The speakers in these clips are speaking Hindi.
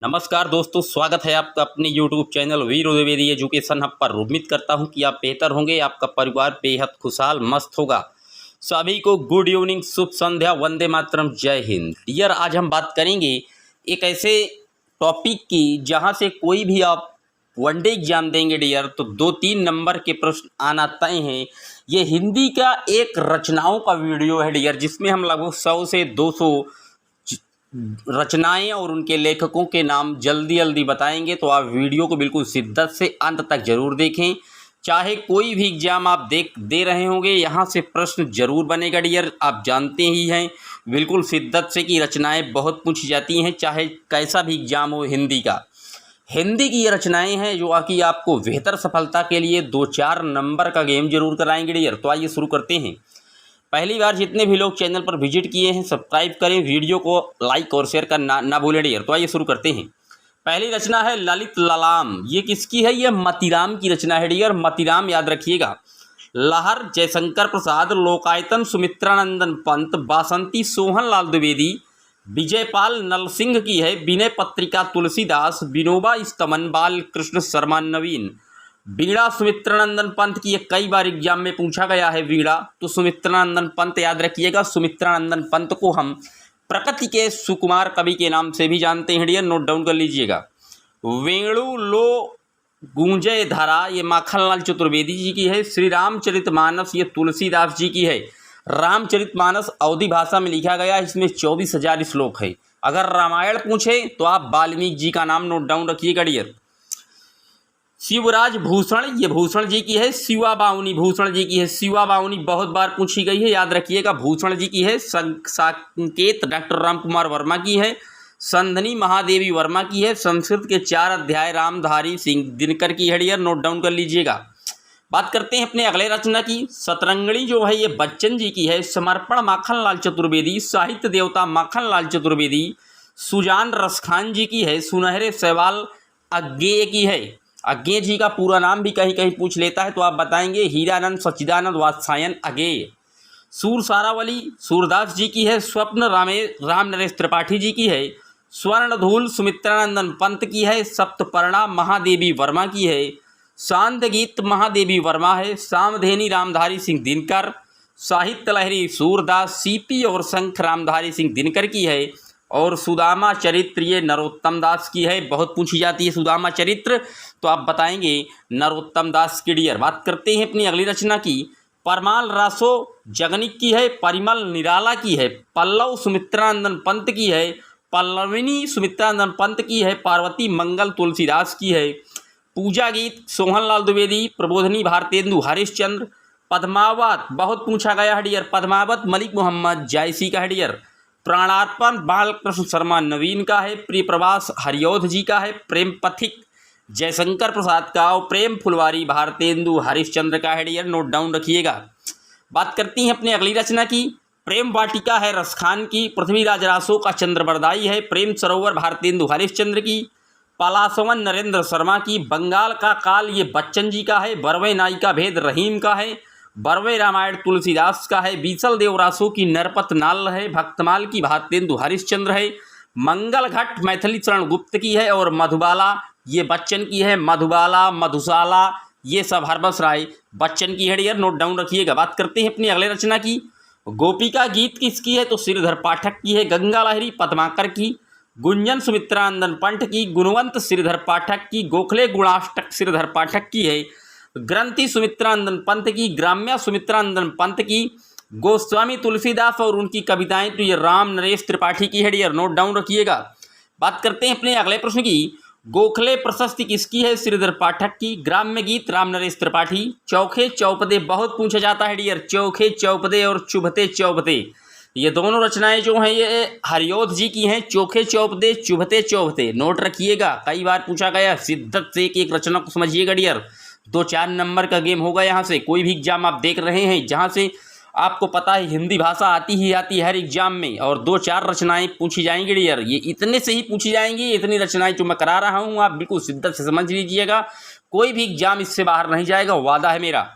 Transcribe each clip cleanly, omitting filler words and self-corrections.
नमस्कार दोस्तों, स्वागत है आपका अपने YouTube चैनल वीर द्विवेदी एजुकेशन हब पर। उम्मीद करता हूं कि आप बेहतर होंगे, आपका परिवार बेहद खुशहाल मस्त होगा। सभी को गुड इवनिंग, शुभ संध्या, वंदे मातरम, जय हिंद। डियर, आज हम बात करेंगे एक ऐसे टॉपिक की जहां से कोई भी आप वनडे एग्जाम देंगे डियर तो 2-3 नंबर के प्रश्न आना तय हैं। ये हिंदी का एक रचनाओं का वीडियो है डियर, जिसमें हम लगभग 100 से 200 रचनाएं और उनके लेखकों के नाम जल्दी जल्दी बताएंगे। तो आप वीडियो को बिल्कुल शिद्दत से अंत तक जरूर देखें। चाहे कोई भी एग्जाम आप दे रहे होंगे, यहाँ से प्रश्न जरूर बनेगा डियर। आप जानते ही हैं बिल्कुल शिद्दत से कि रचनाएं बहुत पूछी जाती हैं, चाहे कैसा भी एग्जाम हो। हिंदी की ये रचनाएं हैं जो कि आपको बेहतर सफलता के लिए 2-4 नंबर का गेम जरूर कराएंगे डियर। तो आइए शुरू करते हैं। पहली बार जितने भी लोग चैनल पर विजिट किए हैं, सब्सक्राइब करें, वीडियो को लाइक और शेयर करना ना भूलें डियर। तो आइए शुरू करते हैं। पहली रचना है ललित ललाम। ये किसकी है? ये मतीराम की रचना है डियर। मतीराम याद रखिएगा। लहर जयशंकर प्रसाद, लोकायतन सुमित्रानंदन पंत, बासंती सोहन लाल द्विवेदी, विजयपाल नलसिंह की है। विनय पत्रिका तुलसीदास, विनोबा स्तमन, बाल कृष्ण शर्मा नवीन। वीणा सुमित्रानंदन पंत की, कई बार एग्जाम में पूछा गया है वीणा, तो सुमित्रानंदन पंत याद रखिएगा। सुमित्रानंदन पंत को हम प्रकृति के सुकुमार कवि के नाम से भी जानते हैं डियर, नोट डाउन कर लीजिएगा। वेणु लो गूंजय धरा, ये माखनलाल चतुर्वेदी जी की है। श्री रामचरितमानस, ये तुलसीदास जी की है। रामचरितमानस अवधी भाषा में लिखा गया, इसमें 24,000 श्लोक है। अगर रामायण पूछे तो आप वाल्मीकि जी का नाम नोट डाउन रखिएगा डियर। शिवराज भूषण, ये भूषण जी की है। शिवा बाउनी भूषण जी की है। शिवा बाउनी बहुत बार पूछी गई है, याद रखिएगा, भूषण जी की है। संकेत डॉक्टर राम कुमार वर्मा की है। संधनी महादेवी वर्मा की है। संस्कृत के 4 अध्याय रामधारी सिंह दिनकर की है डियर, नोट डाउन कर लीजिएगा। बात करते हैं अपने अगले रचना की। सतरंगणी जो है ये बच्चन जी की है। समर्पण माखनलाल चतुर्वेदी। साहित्य देवता माखनलाल चतुर्वेदी। सुजान रसखान जी की है। सुनहरे सवाल अज्ञेय की है। अज्ञेय जी का पूरा नाम भी कहीं कहीं पूछ लेता है तो आप बताएंगे हीरानंद सच्चिदानंद वात्सायन अज्ञेय। सूर सारावली सूरदास जी की है। स्वप्न राम नरेश त्रिपाठी जी की है। स्वर्णधूल सुमित्रानंदन पंत की है। सप्तपर्णा महादेवी वर्मा की है। शांत गीत महादेवी वर्मा है। सामधेनी रामधारी सिंह दिनकर। साहित्य लहरी सूरदास, सीपी और शंख रामधारी सिंह दिनकर की है। और सुदामा चरित्र ये नरोत्तम दास की है, बहुत पूछी जाती है सुदामा चरित्र, तो आप बताएंगे नरोत्तम दास की डियर। बात करते हैं अपनी अगली रचना की। परमाल रासो जगनिक की है। परिमल निराला की है। पल्लव सुमित्रानंदन पंत की है। पल्लविनी सुमित्रानंदन पंत की है। पार्वती मंगल तुलसीदास की है। पूजा गीत सोहनलाल द्विवेदी। प्रबोधनी भारतेंदु हरिश्चंद्र। पद्मावत बहुत पूछा गया है डियर। पद्मावत मलिक मोहम्मद जायसी का है डियर। प्राणार्पण बालकृष्ण शर्मा नवीन का है। प्रिय प्रवास हरियोध जी का है। प्रेम पथिक जयशंकर प्रसाद का। और प्रेम फुलवारी भारतेंदु हरिश्चंद्र का है डियर, नोट डाउन रखिएगा। बात करती हैं अपनी अगली रचना की। प्रेम वाटिका है रसखान की। पृथ्वीराज रासो का चंद्रबरदाई है। प्रेम सरोवर भारतेंदु हरिश्चंद्र की। पलासवन नरेंद्र शर्मा की। बंगाल का काल ये बच्चन जी का है। बरवे नाई का भेद रहीम का है। बरवे रामायण तुलसीदास का है। बीसल देवरासो की नरपत नाल है। भक्तमाल की भारतेंदु हरिश्चंद्र है। मंगल घट मैथिली चरण गुप्त की है। और मधुबाला ये बच्चन की है। मधुबाला मधुशाला ये सब हरबंस राय बच्चन की है डियर, नोट डाउन रखिएगा। बात करते हैं अपनी अगले रचना की। गोपिका गीत किसकी है? तो श्रीधर पाठक की है। गंगा लहरी पद्माकर की। गुंजन सुमित्रानंदन पंत की। गुणवंत श्रीधर पाठक की। गोखले गुणाष्टक श्रीधर पाठक की है। ग्रंथि सुमित्रानंदन पंत की। ग्राम्या सुमित्रानंदन पंत की। गोस्वामी तुलसीदास और उनकी कविताएं तो ये राम नरेश त्रिपाठी की है डियर, नोट डाउन रखिएगा। बात करते हैं अपने अगले प्रश्न की। गोखले प्रशस्ति किसकी है? श्रीधर पाठक की। ग्राम्य गीत राम नरेश त्रिपाठी। चौखे चौपदे बहुत पूछा जाता है डियर। चौखे चौपदे और चुभते चौपदे ये दोनों रचनाएं जो हैं ये हरियोध जी की हैं। चोखे चौपदे चुभते चौपदे नोट रखिएगा, कई बार पूछा गया। शिद्दत से एक रचना को समझिएगा डियर। 2-4 नंबर का गेम होगा। यहाँ से कोई भी एग्जाम आप देख रहे हैं जहाँ से आपको पता है हिंदी भाषा आती ही आती है हर एग्जाम में, और 2-4 रचनाएं पूछी जाएंगी डियर। ये इतने से ही पूछी जाएंगी, इतनी रचनाएं जो मैं करा रहा हूँ आप बिल्कुल शिद्दत से समझ लीजिएगा। कोई भी एग्जाम इससे बाहर नहीं जाएगा, वादा है मेरा।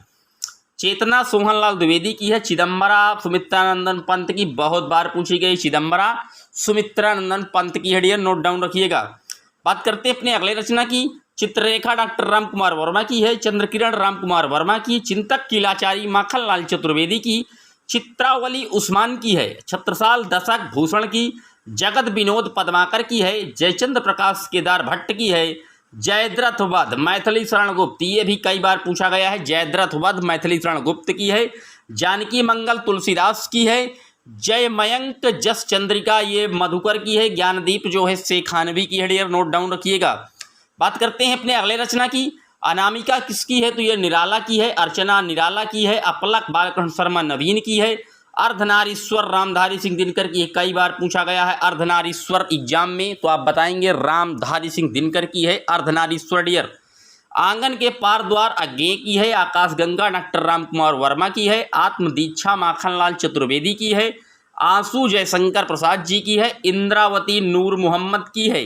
चेतना सोहनलाल द्विवेदी की है। चिदम्बरा सुमित्रानंदन पंत की बहुत बार पूछी गई। चिदम्बरा सुमित्रानंदन पंत की है डियर, नोट डाउन रखिएगा। बात करते हैं अपने अगले रचना की। चित्ररेखा डॉक्टर राम कुमार वर्मा की है। चंद्रकिरण राम कुमार वर्मा की। चिंतक किलाचारी माखनलाल चतुर्वेदी की। चित्रावली उस्मान की है। छत्रसाल दशक भूषण की। जगत विनोद पद्माकर की है। जयचंद्र प्रकाश केदार भट्ट की है। जयद्रथ वध मैथिली शरण गुप्त, ये भी कई बार पूछा गया है। जयद्रथ वध मैथिली शरण गुप्त की है। जानकी मंगल तुलसीदास की है। जय मयंक जस चंद्रिका, ये मधुकर की है। ज्ञानदीप जो है शेखानवी की है डियर, नोट डाउन रखिएगा। बात करते हैं अपने अगले रचना की। अनामिका किसकी है, तो ये निराला की है। अर्चना निराला की है। अपलक बालकृष्ण शर्मा नवीन की है। अर्धनारीश्वर रामधारी सिंह दिनकर की, कई बार पूछा गया है अर्धनारीश्वर एग्जाम में, तो आप बताएंगे रामधारी सिंह दिनकर की है अर्धनारीश्वर डियर। आंगन के पार द्वार अज्ञेय की है। आकाश गंगा डॉक्टर राम कुमार वर्मा की है। आत्मदीक्षा माखनलाल चतुर्वेदी की है। आंसू जयशंकर प्रसाद जी की है। इंद्रावती नूर मोहम्मद की है।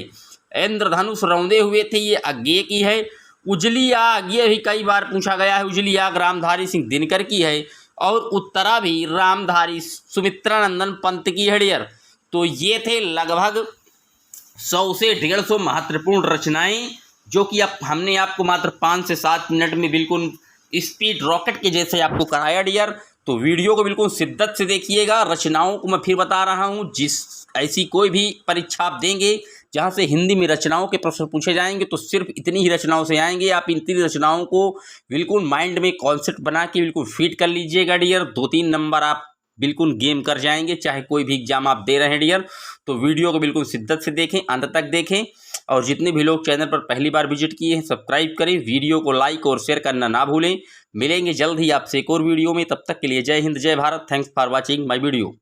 इंद्रधनुष रौंदे हुए थे, ये अज्ञेय की है। उजली आग, ये भी कई बार पूछा गया है। उजली आग रामधारी सिंह दिनकर की है। और उत्तरा भी रामधारी सुमित्रानंदन पंत की है डियर। तो ये थे लगभग 100 से 150 महत्वपूर्ण रचनाएं, जो कि अब हमने आपको मात्र 5 से 7 मिनट में बिल्कुल स्पीड रॉकेट के जैसे आपको कराया डियर। तो वीडियो को बिल्कुल शिद्दत से देखिएगा। रचनाओं को मैं फिर बता रहा हूँ, जिस ऐसी कोई भी परीक्षा आप देंगे जहाँ से हिंदी में रचनाओं के प्रश्न पूछे जाएंगे, तो सिर्फ इतनी ही रचनाओं से आएंगे। आप इतनी रचनाओं को बिल्कुल माइंड में कॉन्सेप्ट बना के बिल्कुल फिट कर लीजिएगा डियर। 2-3 नंबर आप बिल्कुल गेम कर जाएंगे, चाहे कोई भी एग्जाम आप दे रहे हैं डियर। तो वीडियो को बिल्कुल शिद्दत से देखें, अंत तक देखें। और जितने भी लोग चैनल पर पहली बार विजिट किए हैं, सब्सक्राइब करें। वीडियो को लाइक और शेयर करना ना भूलें। मिलेंगे जल्द ही आपसे एक और वीडियो में, तब तक के लिए जय हिंद जय Bharat. Thanks for watching my video.